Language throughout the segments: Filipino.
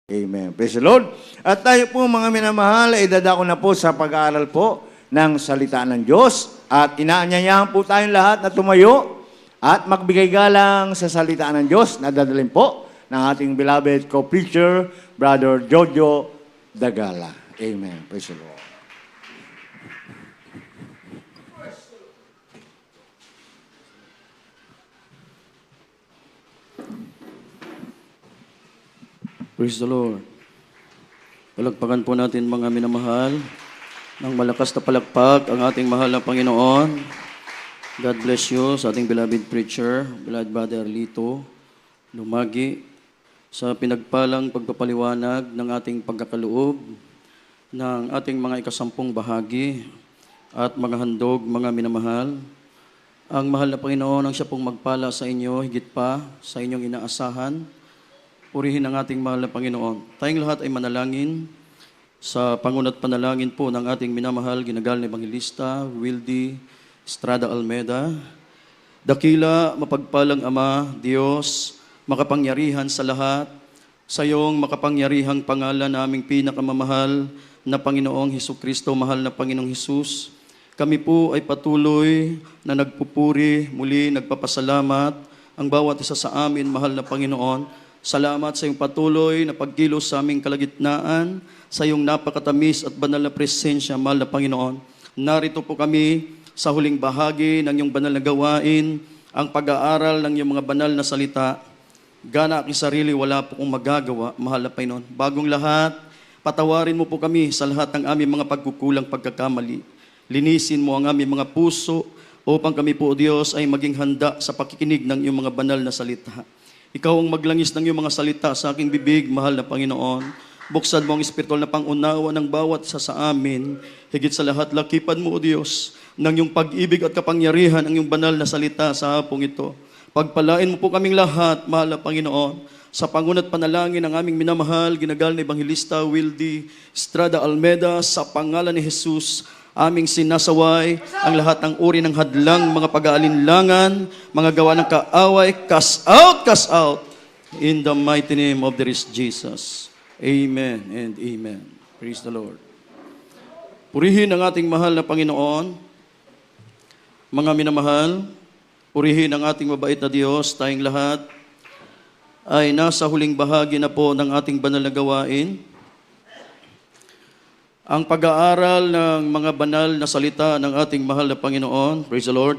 Amen. Praise the Lord. At tayo po mga minamahal, ay dadako na po sa pag-aaral po ng salita ng Diyos. At inaanyayahan po tayong lahat na tumayo at magbigay galang sa salita ng Diyos na dadalhin po ng ating beloved co-preacher, Brother Jojo Dagala. Amen. Praise the Lord. Praise the Lord. Palagpakan po natin mga minamahal ng malakas na palakpak ang ating mahal na Panginoon. God bless you sa ating beloved preacher, beloved Brother Lito Lumagi, sa pinagpalang pagpapaliwanag ng ating pagkakaloob ng ating mga ikasampung bahagi at mga handog, mga minamahal. Ang mahal na Panginoon ang siya pong magpala sa inyo, higit pa sa inyong inaasahan. Purihin ang ating mahal na Panginoon. Tayong lahat ay manalangin sa pangunat panalangin po ng ating minamahal, ginagal na Evangelista, Wildy Estrada Almeda. Dakila, mapagpalang Ama, Diyos, makapangyarihan sa lahat, sa iyong makapangyarihang pangalan na aming pinakamamahal na Panginoong Hesukristo, mahal na Panginoong Hesus. Kami po ay patuloy na nagpupuri, muli nagpapasalamat ang bawat isa sa amin, mahal na Panginoon. Salamat sa iyong patuloy na pagkilos sa aming kalagitnaan, sa iyong napakatamis at banal na presensya, mahal na Panginoon. Narito po kami sa huling bahagi ng iyong banal na gawain, ang pag-aaral ng iyong mga banal na salita. Gana aking sarili, wala po kong magagawa, mahal na Panginoon. Bagong lahat, patawarin mo po kami sa lahat ng aming mga pagkukulang, pagkakamali. Linisin mo ang aming mga puso upang kami po, Diyos, ay maging handa sa pakikinig ng iyong mga banal na salita. Ikaw ang maglangis ng iyong mga salita sa aking bibig, mahal na Panginoon. Buksan mo ang espiritual na pangunawa ng bawat isa sa amin. Higit sa lahat, lakipan mo, O Diyos, ng iyong pag-ibig at kapangyarihan ang iyong banal na salita sa hapong ito. Pagpalain mo po kaming lahat, mahal na Panginoon, sa pangunat panalangin ng aming minamahal, ginagal na Evangelista Wildy Estrada Almeda, sa pangalan ni Jesus, aming sinasaway ang lahat ng uri ng hadlang, mga pag-aalinlangan, mga gawa ng kaaway, cast out, in the mighty name of the Lord Jesus. Amen and amen. Praise the Lord. Purihin ang ating mahal na Panginoon. Mga minamahal, purihin ang ating mabait na Diyos. Tayong lahat ay nasa huling bahagi na po ng ating banal na gawain. Ang pag-aaral ng mga banal na salita ng ating mahal na Panginoon. Praise the Lord.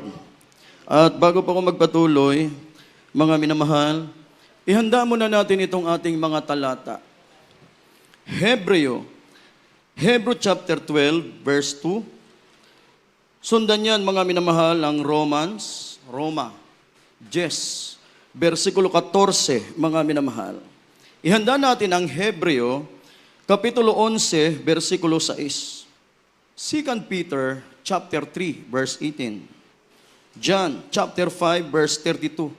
At bago pa ako magpatuloy, mga minamahal, ihanda muna natin itong ating mga talata. Hebrew chapter 12, verse 2. Sundan yan, mga minamahal, ang Roma 10, versikulo 14, mga minamahal. Ihanda natin ang Hebreo Kapitulo 11, versikulo 6. 2 Peter, chapter 3, verse 18. John, chapter 5, verse 32.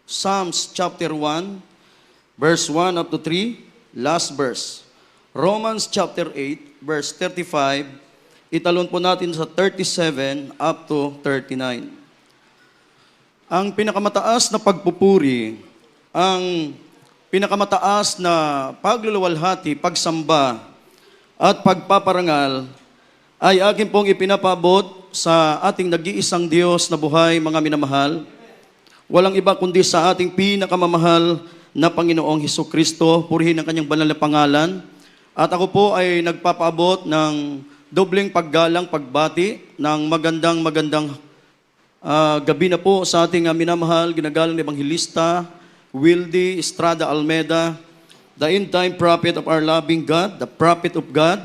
Psalms, chapter 1, verse 1 up to 3, last verse. Romans, chapter 8, verse 35. Italon po natin sa 37 up to 39. Ang pinakamataas na pagpupuri, ang pinakamataas na pagluluwalhati, pagsamba, at pagpaparangal ay akin pong ipinapabot sa ating nag-iisang Diyos na buhay, mga minamahal. Walang iba kundi sa ating pinakamamahal na Panginoong Hesukristo. Purihin ang kanyang banal na pangalan. At ako po ay nagpapaabot ng dobleng paggalang, pagbati ng magandang gabi na po sa ating minamahal, ginagalang na Evangelista Wildy Estrada Almeda, the end-time prophet of our loving God, the prophet of God.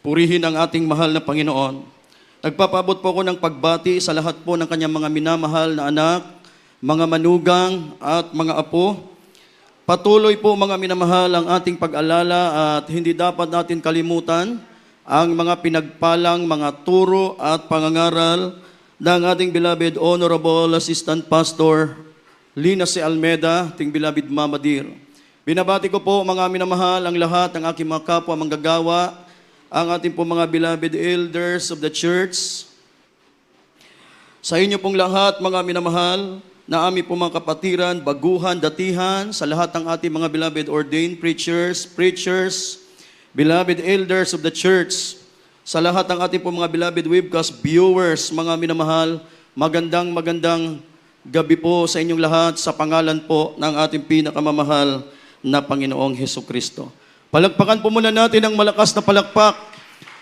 Purihin ang ating mahal na Panginoon. Nagpapaabot po ako ng pagbati sa lahat po ng kanyang mga minamahal na anak, mga manugang at mga apo. Patuloy po, mga minamahal, ang ating pag-alala at hindi dapat natin kalimutan ang mga pinagpalang mga turo at pangangaral ng ating beloved Honorable Assistant Pastor Lina C. Almeda, ating beloved Mama Dear. Binabati ko po, mga minamahal, ang lahat ng aking mga kapwa manggagawa, ang ating po mga beloved elders of the church. Sa inyo pong lahat, mga minamahal, na aming po mga kapatiran, baguhan, datihan, sa lahat ng ating mga beloved ordained preachers, beloved elders of the church, sa lahat ng ating po mga beloved webcast viewers, mga minamahal, magandang gabi po sa inyong lahat sa pangalan po ng ating pinakamamahal na Panginoong Hesukristo. Palakpakan po muna natin ang malakas na palakpak.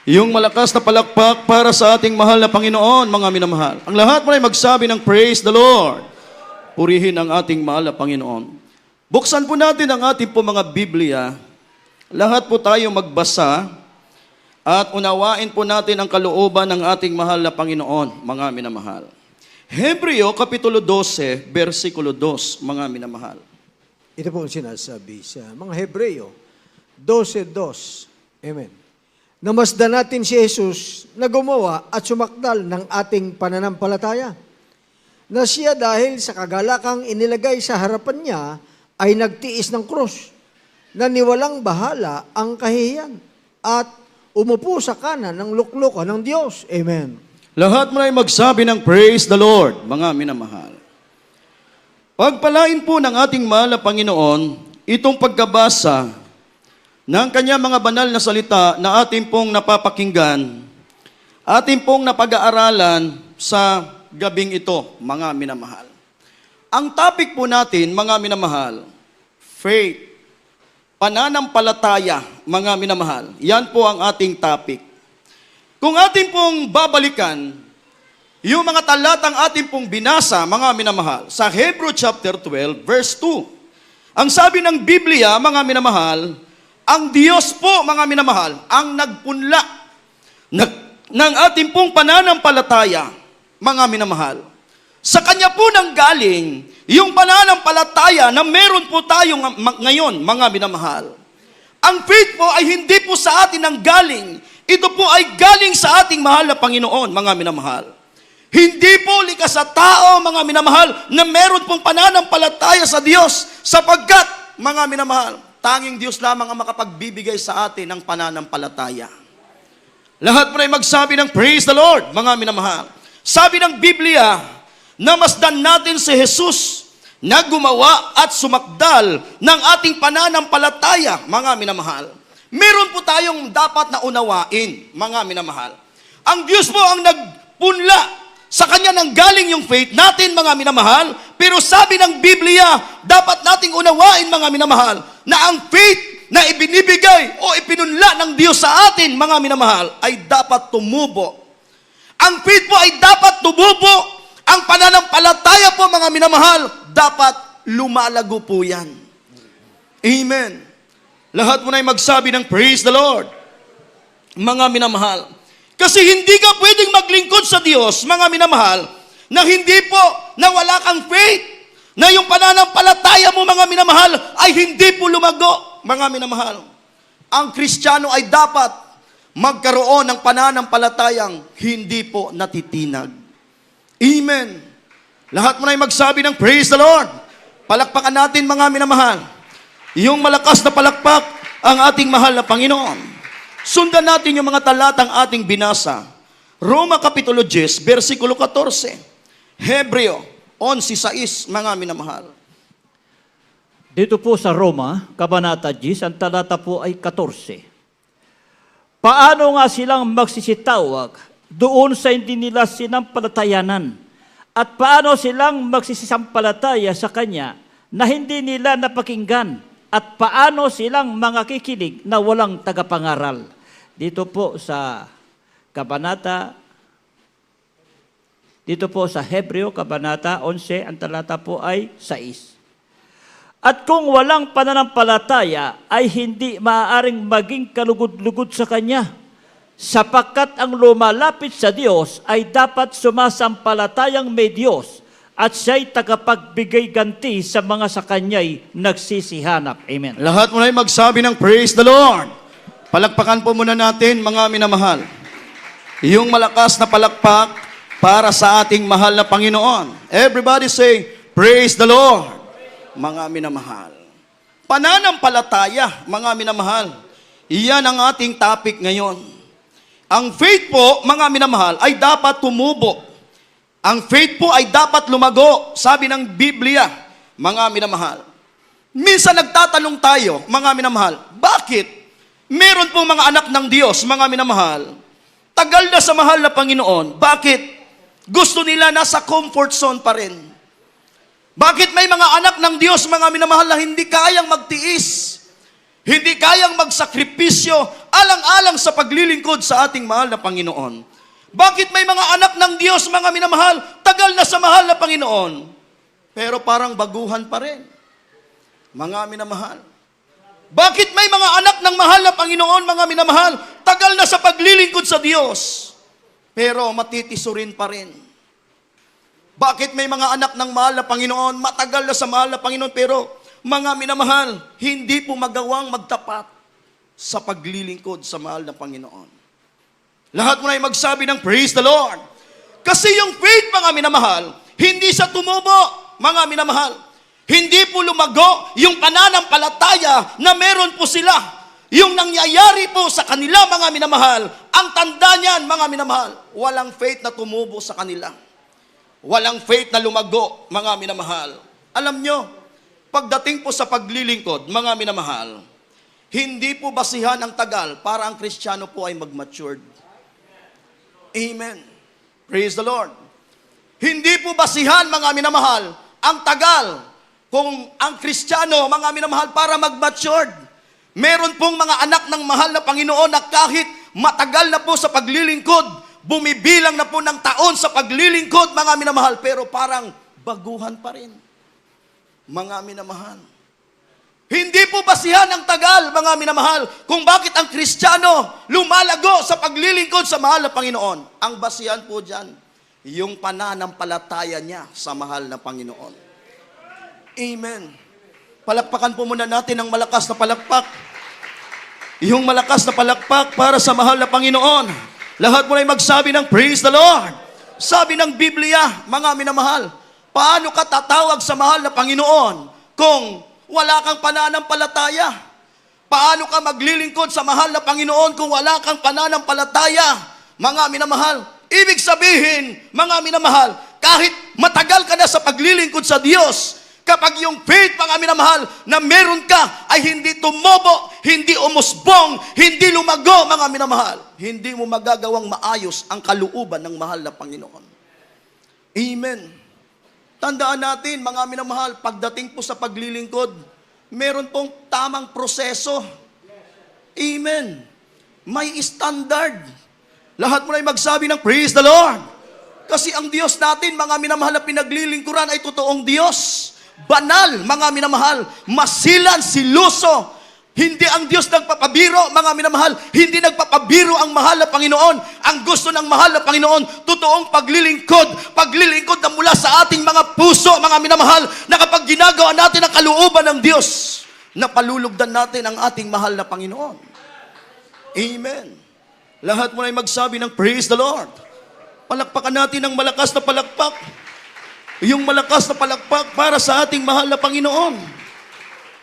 Yung malakas na palakpak para sa ating mahal na Panginoon, mga minamahal. Ang lahat mo ay magsabi ng praise the Lord. Purihin ang ating mahal na Panginoon. Buksan po natin ang ating po mga Biblia. Lahat po tayo magbasa at unawain po natin ang kalooban ng ating mahal na Panginoon, mga minamahal. Hebreo, Kapitulo 12, versikulo 2, mga minamahal. Ito po ang sinasabi sa mga Hebreo 12:2. Amen. Namasdan natin si Jesus na gumawa at sumakdal ng ating pananampalataya. Na siya dahil sa kagalakang inilagay sa harapan niya ay nagtiis ng krus na niwalang bahala ang kahihiyan at umupo sa kanan ng luklukan ng Diyos. Amen. Lahat mo ay magsabi ng praise the Lord, mga minamahal. Pagpalain po ng ating mahal na Panginoon itong pagkabasa ng kanya mga banal na salita na ating pong napapakinggan, ating pong napag-aaralan sa gabing ito, mga minamahal. Ang topic po natin, mga minamahal, faith, pananampalataya, mga minamahal. Yan po ang ating topic. Kung ating pong babalikan, yung mga talatang ating pong binasa, mga minamahal, sa Hebrew chapter 12, verse 2. Ang sabi ng Biblia, mga minamahal, ang Diyos po, mga minamahal, ang nagpunla ng ating pong pananampalataya, mga minamahal. Sa Kanya po nang galing, yung pananampalataya na meron po tayo ngayon, mga minamahal. Ang faith po ay hindi po sa atin ang galing. Ito po ay galing sa ating mahal na Panginoon, mga minamahal. Hindi po likas sa tao, mga minamahal, na meron pong pananampalataya sa Diyos, sapagkat, mga minamahal, tanging Diyos lamang ang makapagbibigay sa atin ng pananampalataya. Lahat po ay magsabi ng praise the Lord, mga minamahal. Sabi ng Biblia, namasdan natin si Jesus na gumawa at sumakdal ng ating pananampalataya, mga minamahal. Meron po tayong dapat na unawain, mga minamahal. Ang Diyos po ang nagpunla sa Kanya nang galing yung faith natin, mga minamahal. Pero sabi ng Biblia, dapat nating unawain, mga minamahal, na ang faith na ibinibigay o ipinunla ng Diyos sa atin, mga minamahal, ay dapat tumubo. Ang faith po ay dapat tumubo. Ang pananampalataya po, mga minamahal, dapat lumalago po yan. Amen. Lahat mo na ay magsabi ng praise the Lord, mga minamahal. Kasi hindi ka pwedeng maglingkod sa Diyos, mga minamahal, na hindi po, na wala kang faith, na yung pananampalataya mo, mga minamahal, ay hindi po lumago, mga minamahal. Ang Kristiyano ay dapat magkaroon ng pananampalatayang hindi po natitinag. Amen. Lahat mo na ay magsabi ng praise the Lord. Palakpakan natin, mga minamahal. Yung malakas na palakpak ang ating mahal na Panginoon. Sundan natin yung mga talatang ating binasa. Roma Kapitulo 10, versikulo 14. Hebreo 11:6, mga minamahal. Dito po sa Roma, Kabanata 10, ang talata po ay 14. Paano nga silang magsisitawag doon sa hindi nila sinampalatayanan? At paano silang magsisisampalataya sa Kanya na hindi nila napakinggan? At paano silang mga kikilig na walang tagapangaral? Dito po sa Hebreo, Kabanata 11, ang talata po ay 6. At kung walang pananampalataya, ay hindi maaaring maging kalugod-lugod sa Kanya, sapagkat ang lumalapit sa Diyos ay dapat sumasampalatayang may Diyos at siya'y tagapagbigay ganti sa mga sa Kanya'y nagsisihanap. Amen. Lahat mo na ay magsabi ng praise the Lord. Palakpakan po muna natin, mga minamahal. Yung malakas na palakpak para sa ating mahal na Panginoon. Everybody say, praise the Lord. Mga minamahal. Pananampalataya, mga minamahal. Iyan ang ating topic ngayon. Ang faith po, mga minamahal, ay dapat tumubo. Ang faith po ay dapat lumago, sabi ng Biblia, mga minamahal. Minsan nagtatanong tayo, mga minamahal, bakit meron pong mga anak ng Diyos, mga minamahal, tagal na sa mahal na Panginoon, bakit gusto nila nasa comfort zone pa rin? Bakit may mga anak ng Diyos, mga minamahal, na hindi kayang magtiis, hindi kayang magsakripisyo, alang-alang sa paglilingkod sa ating mahal na Panginoon? Bakit may mga anak ng Diyos, mga minamahal, tagal na sa mahal na Panginoon, pero parang baguhan pa rin? Mga minamahal, bakit may mga anak ng mahal na Panginoon, mga minamahal, tagal na sa paglilingkod sa Diyos, pero matitisurin pa rin? Bakit may mga anak ng mahal na Panginoon, matagal na sa mahal na Panginoon, pero mga minamahal, hindi po magawang magtapat sa paglilingkod sa mahal na Panginoon? Lahat mo na magsabi ng praise the Lord. Kasi yung faith, mga minamahal, hindi siya tumubo, mga minamahal. Hindi po lumago yung pananampalataya na meron po sila. Yung nangyayari po sa kanila, mga minamahal, ang tanda niyan, mga minamahal, walang faith na tumubo sa kanila. Walang faith na lumago, mga minamahal. Alam nyo, pagdating po sa paglilingkod, mga minamahal, hindi po basihan ang tagal para ang Kristiyano po ay mag-matured. Amen. Praise the Lord. Hindi po basihan, mga minamahal, ang tagal kung ang Kristiyano, mga minamahal, para mag-matured. Meron pong mga anak ng mahal na Panginoon na kahit matagal na po sa paglilingkod, bumibilang na po ng taon sa paglilingkod, mga minamahal, pero parang baguhan pa rin. Mga minamahal. Hindi po basihan ang tagal, mga minamahal, kung bakit ang Kristiyano lumalago sa paglilingkod sa mahal na Panginoon. Ang basihan po dyan, yung pananampalataya niya sa mahal na Panginoon. Amen. Palakpakan po muna natin ang malakas na palakpak. Yung malakas na palakpak para sa mahal na Panginoon. Lahat mo na magsabi ng praise the Lord. Sabi ng Biblia, mga minamahal, paano ka tatawag sa mahal na Panginoon kung wala kang pananampalataya? Paano ka maglilingkod sa mahal na Panginoon kung wala kang pananampalataya? Mga minamahal, ibig sabihin, mga minamahal, kahit matagal ka na sa paglilingkod sa Diyos, kapag yung faith, mga minamahal, na meron ka ay hindi tumobo, hindi umusbong, hindi lumago, mga minamahal, hindi mo magagawang maayos ang kalooban ng mahal na Panginoon. Amen. Tandaan natin, mga minamahal, pagdating po sa paglilingkod, meron pong tamang proseso. Amen. May standard. Lahat mo na magsabi ng praise the Lord. Kasi ang Diyos natin, mga minamahal, na pinaglilingkuran ay totoong Diyos. Banal, mga minamahal, masilan, siluso. Hindi ang Diyos nagpapabiro, mga minamahal. Hindi nagpapabiro ang mahal na Panginoon. Ang gusto ng mahal na Panginoon, totoong paglilingkod. Paglilingkod na mula sa ating mga puso, mga minamahal, na kapag ginagawa natin ang kalooban ng Diyos, na palulugdan natin ang ating mahal na Panginoon. Amen. Lahat mo na magsabi ng praise the Lord. Palakpakan natin ang malakas na palakpak. Yung malakas na palakpak para sa ating mahal na Panginoon.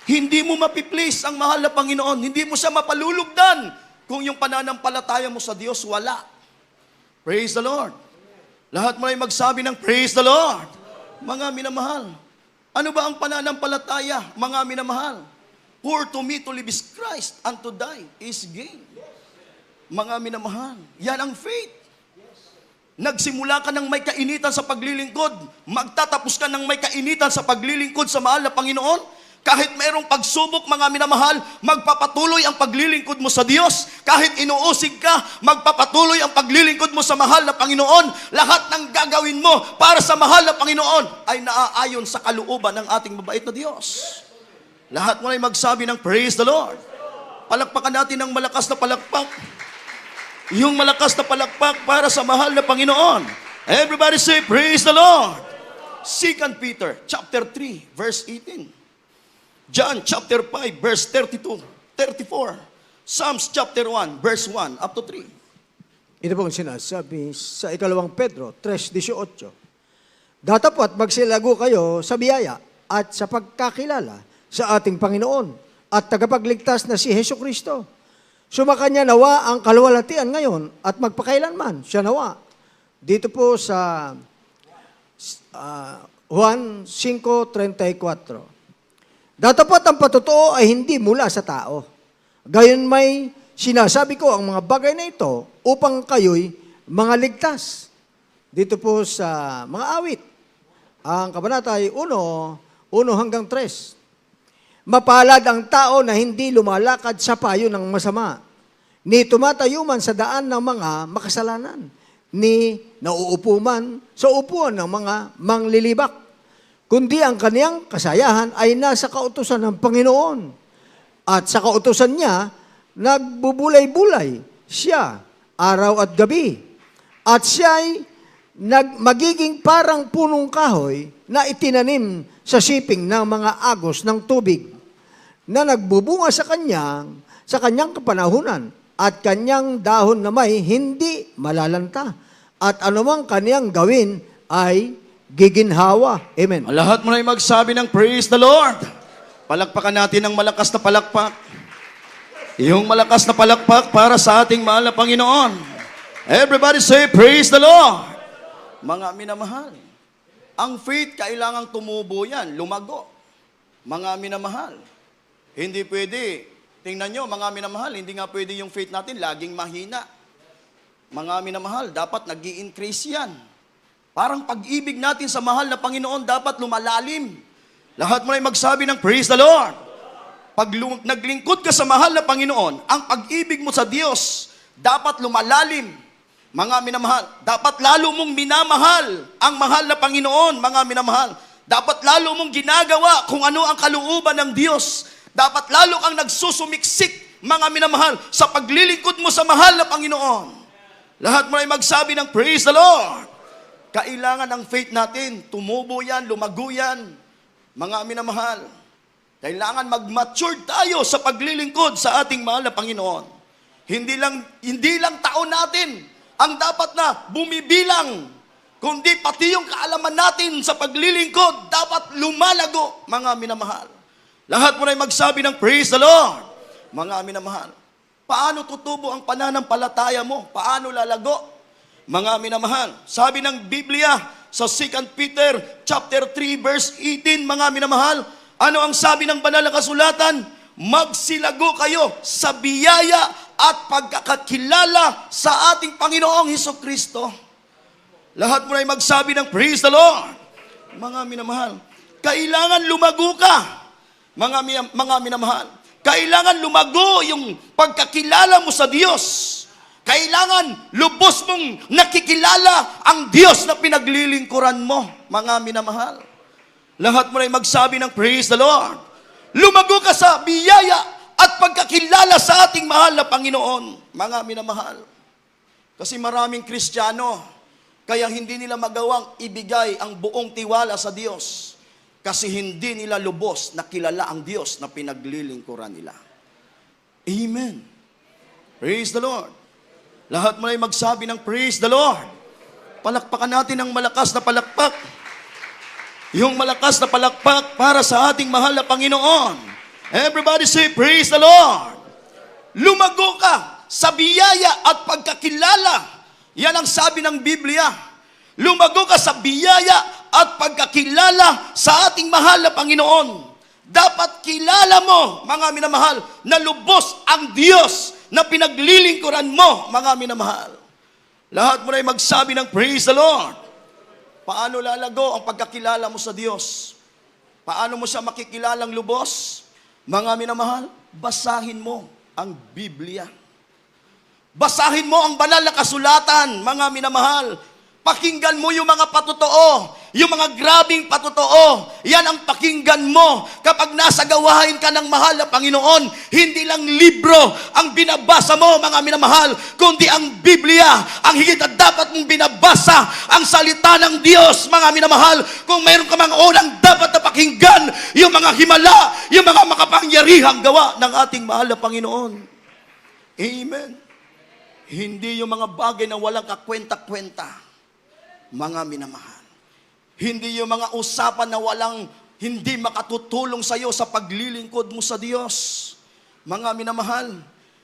Hindi mo mapiplace ang mahal na Panginoon. Hindi mo siya mapalulugdan kung yung pananampalataya mo sa Diyos wala. Praise the Lord. Lahat mo na magsabi ng praise the Lord. Mga minamahal, ano ba ang pananampalataya, mga minamahal? For to me to live is Christ, and to die is gain. Mga minamahal, yan ang faith. Nagsimula ka ng may kainitan sa paglilingkod, magtatapos ka ng may kainitan sa paglilingkod sa mahal na Panginoon. Kahit mayroong pagsubok, mga minamahal, magpapatuloy ang paglilingkod mo sa Diyos. Kahit inuusig ka, magpapatuloy ang paglilingkod mo sa mahal na Panginoon. Lahat ng gagawin mo para sa mahal na Panginoon ay naaayon sa kalooban ng ating mabait na Diyos. Lahat mo na magsabi ng praise the Lord. Palakpakan natin ng malakas na palakpak. Yung malakas na palakpak para sa mahal na Panginoon. Everybody say, praise the Lord. 2 Peter chapter 3, verse 18. John chapter 5, verse 32, 34. Psalms chapter 1, verse 1 up to 3. Ito pong sinasabi sa 2 Pedro 3:18. Datapwat magsilago kayo sa biyaya at sa pagkakilala sa ating Panginoon at tagapagligtas na si Hesukristo. Sumakanya nawa ang kaluwalhatian ngayon at magpakailanman siya nawa. Dito po sa Juan 5:34. Datapat ang patotoo ay hindi mula sa tao. Gayon may sinasabi ko ang mga bagay na ito upang kayo'y mga ligtas. Dito po sa mga awit, ang kabanata ay 1:1-3. Mapalad ang tao na hindi lumalakad sa payo ng masama, ni tumatayo man sa daan ng mga makasalanan, ni nauupo man sa upuan ng mga manglilibak, kundi ang kaniyang kasayahan ay nasa kautusan ng Panginoon. At sa kautusan niya, nagbubulay-bulay siya araw at gabi. At siya'y magiging parang punong kahoy na itinanim sa siping ng mga agos ng tubig, na nagbubunga sa kanyang kapanahunan, at kanyang dahon na may hindi malalanta, at anumang kaniyang gawin ay giginhawa. Amen. Ang lahat mo na magsabi ng praise the Lord. Palakpakan natin ng malakas na palakpak. Yung malakas na palakpak para sa ating mahal na Panginoon. Everybody say, praise the Lord. Mga minamahal, ang faith kailangang tumubo yan, lumago. Mga minamahal, hindi pwede. Tingnan nyo, mga minamahal, hindi nga pwede yung faith natin laging mahina. Mga minamahal, dapat nag-i-increase yan. Parang pag-ibig natin sa mahal na Panginoon dapat lumalalim. Lahat mo na magsabi ng praise the Lord. Pag naglingkod ka sa mahal na Panginoon, ang pag-ibig mo sa Diyos dapat lumalalim. Mga minamahal, dapat lalo mong minamahal ang mahal na Panginoon, mga minamahal. Dapat lalo mong ginagawa kung ano ang kalooban ng Diyos. Dapat lalo kang nagsusumiksik, mga minamahal, sa paglilingkod mo sa mahal na Panginoon. Lahat mo ay magsabi ng praise the Lord. Kailangan ang faith natin, tumubo yan, lumago yan. Mga minamahal, kailangan mag-mature tayo sa paglilingkod sa ating mahal na Panginoon. Hindi lang taon natin ang dapat na bumibilang, kundi pati yung kaalaman natin sa paglilingkod dapat lumalago, mga minamahal. Lahat mo na magsabi ng praise the Lord. Mga minamahal, paano tutubo ang pananampalataya mo? Paano lalago? Mga minamahal, sabi ng Biblia sa 2 Peter chapter 3 verse 18, mga minamahal, ano ang sabi ng banal na kasulatan? Magsilago kayo sa biyaya at pagkakakilala sa ating Panginoong Hesukristo. Lahat mo na magsabi ng praise the Lord. Mga minamahal, kailangan lumago ka. Mga minamahal, kailangan lumago yung pagkakilala mo sa Diyos. Kailangan lubos mong nakikilala ang Diyos na pinaglilingkuran mo, mga minamahal. Lahat mo na magsabi ng praise the Lord. Lumago ka sa biyaya at pagkakilala sa ating mahal na Panginoon, mga minamahal. Kasi maraming Kristiyano, kaya hindi nila magawang ibigay ang buong tiwala sa Diyos. Kasi hindi nila lubos na kilala ang Diyos na pinaglilingkuran nila. Amen. Praise the Lord. Lahat mo na magsabi ng praise the Lord. Palakpakan natin ang malakas na palakpak. Yung malakas na palakpak para sa ating mahal na Panginoon. Everybody say, praise the Lord. Lumago ka sa biyaya at pagkakilala. Yan ang sabi ng Biblia. Lumago ka sa biyaya at pagkakilala sa ating mahal na Panginoon. Dapat kilala mo, mga minamahal, na lubos ang Diyos na pinaglilingkuran mo, mga minamahal. Lahat mo na magsabi ng praise the Lord. Paano lalago ang pagkakilala mo sa Diyos? Paano mo siya makikilalang lubos? Mga minamahal, basahin mo ang Biblia. Basahin mo ang banal na kasulatan, mga minamahal. Pakinggan mo yung mga patotoo, yung mga grabing patotoo. Yan ang pakinggan mo kapag nasa gawain ka ng mahal na Panginoon. Hindi lang libro ang binabasa mo, mga minamahal, kundi ang Biblia. Ang higit na dapat mong binabasa, ang salita ng Diyos, mga minamahal. Kung mayroon ka mga unang dapat na pakinggan, yung mga himala, yung mga makapangyarihang gawa ng ating mahal na Panginoon. Amen. Hindi yung mga bagay na walang kakwenta-kwenta. Mga minamahal, hindi yung mga usapan na hindi makatutulong sa iyo sa paglilingkod mo sa Diyos. Mga minamahal,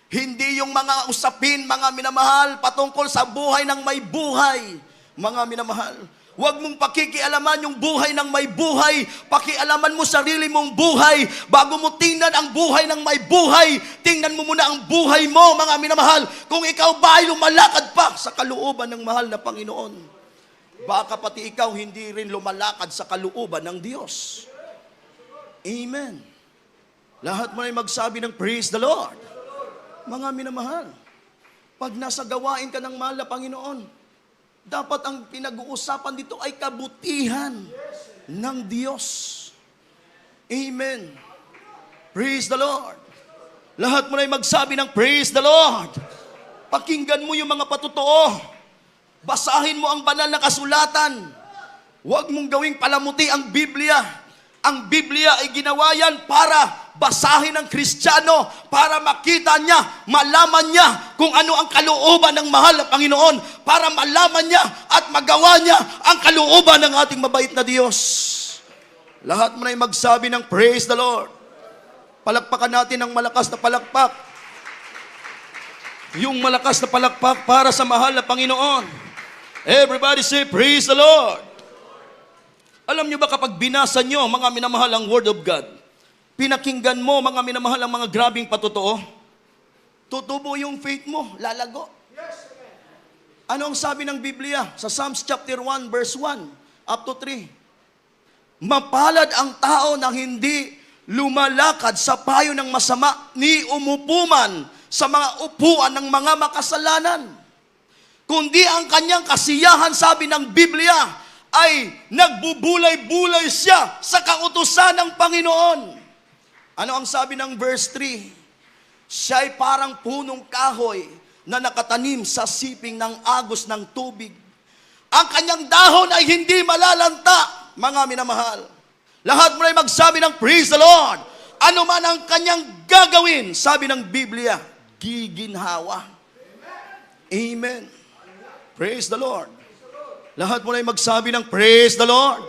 hindi yung mga usapin, mga minamahal, patungkol sa buhay ng may buhay. Mga minamahal, Huwag mong pakikialaman yung buhay ng may buhay. Pakialaman mo sarili mong buhay. Bago mo tingnan ang buhay ng may buhay, tingnan mo muna ang buhay mo, mga minamahal. Kung ikaw ba ay lumalakad pa sa kalooban ng mahal na Panginoon, baka pati ikaw hindi rin lumalakad sa kalooban ng Diyos. Amen. Lahat mo ay magsabi ng praise the Lord. Mga minamahal, pag nasa gawain ka ng mahal na Panginoon, dapat ang pinag-uusapan dito ay kabutihan ng Diyos. Amen. Praise the Lord. Lahat mo na magsabi ng praise the Lord. Pakinggan mo yung mga patotoo. Basahin mo ang banal na kasulatan. Huwag mong gawing palamuti ang Biblia. Ang Biblia ay ginawa yan para basahin ng Kristiyano, para makita niya, malaman niya kung ano ang kalooban ng mahal na Panginoon, para malaman niya at magawa niya ang kalooban ng ating mabait na Diyos. Lahat mo na magsabi ng praise the Lord. Palakpakan natin ng malakas na palakpak. Yung malakas na palakpak para sa mahal na Panginoon. Everybody say praise the Lord. Alam niyo ba kapag binasa niyo, mga minamahal, ang Word of God, pinakinggan mo, mga minamahal, ang mga grabing patotoo, tutubo yung faith mo, lalago. Ano ang sabi ng Biblia? Sa Psalms chapter 1, verse 1, up to 3. Mapalad ang tao na hindi lumalakad sa payo ng masama, ni umupuman sa mga upuan ng mga makasalanan. Kundi ang kanyang kasiyahan, sabi ng Biblia, ay nagbubulay-bulay siya sa kautusan ng Panginoon. Ano ang sabi ng verse 3? Siya ay parang punong kahoy na nakatanim sa siping ng agos ng tubig. Ang kanyang dahon ay hindi malalanta, mga minamahal. Lahat mo ay magsabi ng praise the Lord. Ano man ang kanyang gagawin, sabi ng Biblia, giginhawa. Amen. Praise the Lord. Lahat mo na magsabi ng praise the Lord.